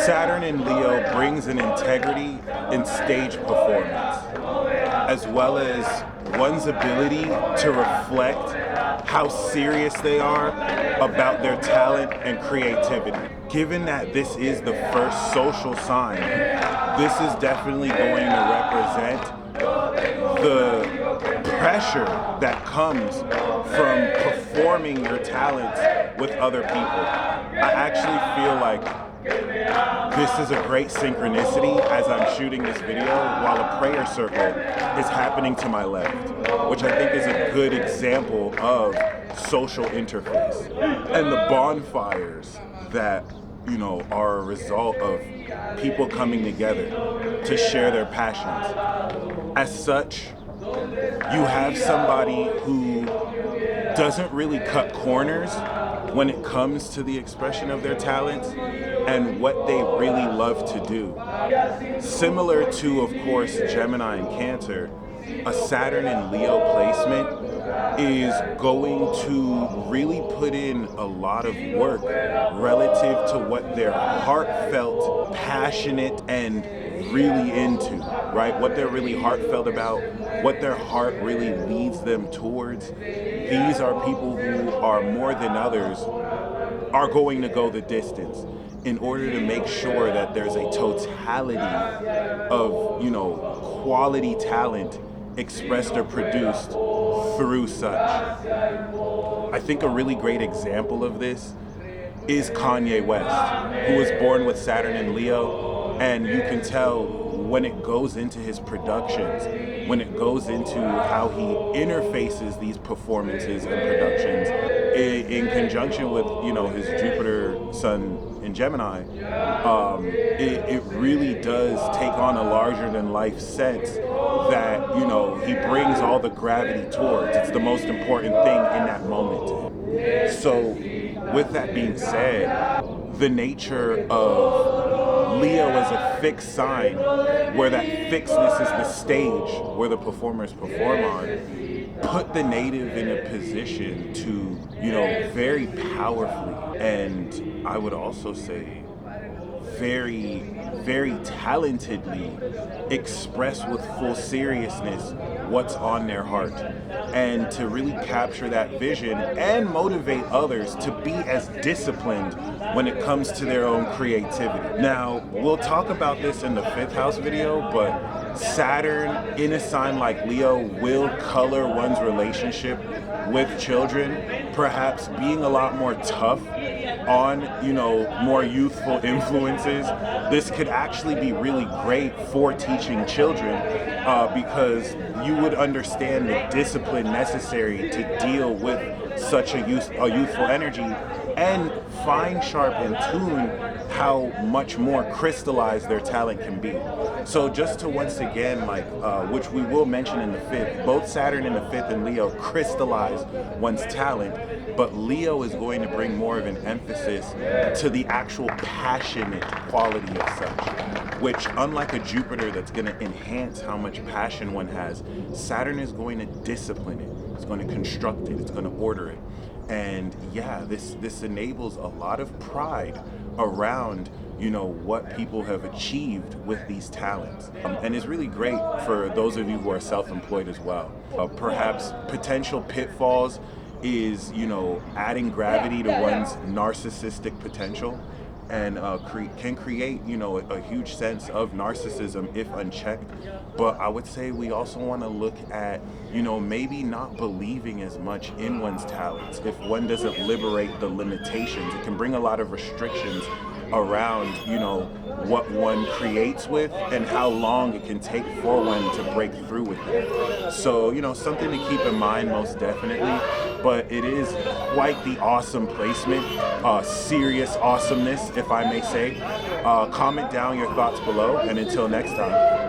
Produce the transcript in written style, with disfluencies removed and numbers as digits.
Saturn in Leo brings an integrity in stage performance, as well as one's ability to reflect how serious they are about their talent and creativity. Given that this is the first social sign, this is definitely going to represent the pressure that comes from performing your talents with other people. I actually feel like this is a great synchronicity as I'm shooting this video while a prayer circle is happening to my left, which I think is a good example of social interface. And the bonfires that, are a result of people coming together to share their passions. As such, you have somebody who doesn't really cut corners when it comes to the expression of their talents and what they really love to do. Similar to, of course, Gemini and Cancer, a Saturn in Leo placement is going to really put in a lot of work relative to what they're heartfelt, passionate, and really into, right? What they're really heartfelt about, what their heart really leads them towards. These are people who are more than others are going to go the distance in order to make sure that there's a totality of, quality talent expressed or produced through such. I think a really great example of this is Kanye West, who was born with Saturn in Leo, and you can tell when it goes into his productions, when it goes into how he interfaces these performances and productions in conjunction with, his Jupiter Sun in Gemini, it really does take on a larger than life sense that, he brings all the gravity towards. It's the most important thing in that moment to him. So with that being said, the nature of Leo as a fixed sign, where that fixedness is the stage where the performers perform on, put the native in a position to, very powerfully, and I would also say very, very talentedly express with full seriousness what's on their heart, and to really capture that vision and motivate others to be as disciplined when it comes to their own creativity. Now, we'll talk about this in the 5th house video, but Saturn in a sign like Leo will color one's relationship with children, perhaps being a lot more tough on, more youthful influences. This could actually be really great for teaching children because you would understand the discipline necessary to deal with such a youthful energy and fine, sharp, and tune how much more crystallized their talent can be. So just to once again, which we will mention in the 5th, both Saturn in the 5th and Leo crystallize one's talent, but Leo is going to bring more of an emphasis to the actual passionate quality of such, which, unlike a Jupiter that's going to enhance how much passion one has, Saturn is going to discipline it. It's going to construct it. It's going to order it. And yeah, this enables a lot of pride around, what people have achieved with these talents. And it's really great for those of you who are self-employed as well. Perhaps potential pitfalls is, adding gravity to one's narcissistic potential, and can create, a huge sense of narcissism if unchecked. But I would say we also want to look at, maybe not believing as much in one's talents. If one doesn't liberate the limitations, it can bring a lot of restrictions around, what one creates with and how long it can take for one to break through with it. So, something to keep in mind most definitely, but it is quite the awesome placement, serious awesomeness, if I may say. Comment down your thoughts below, and until next time.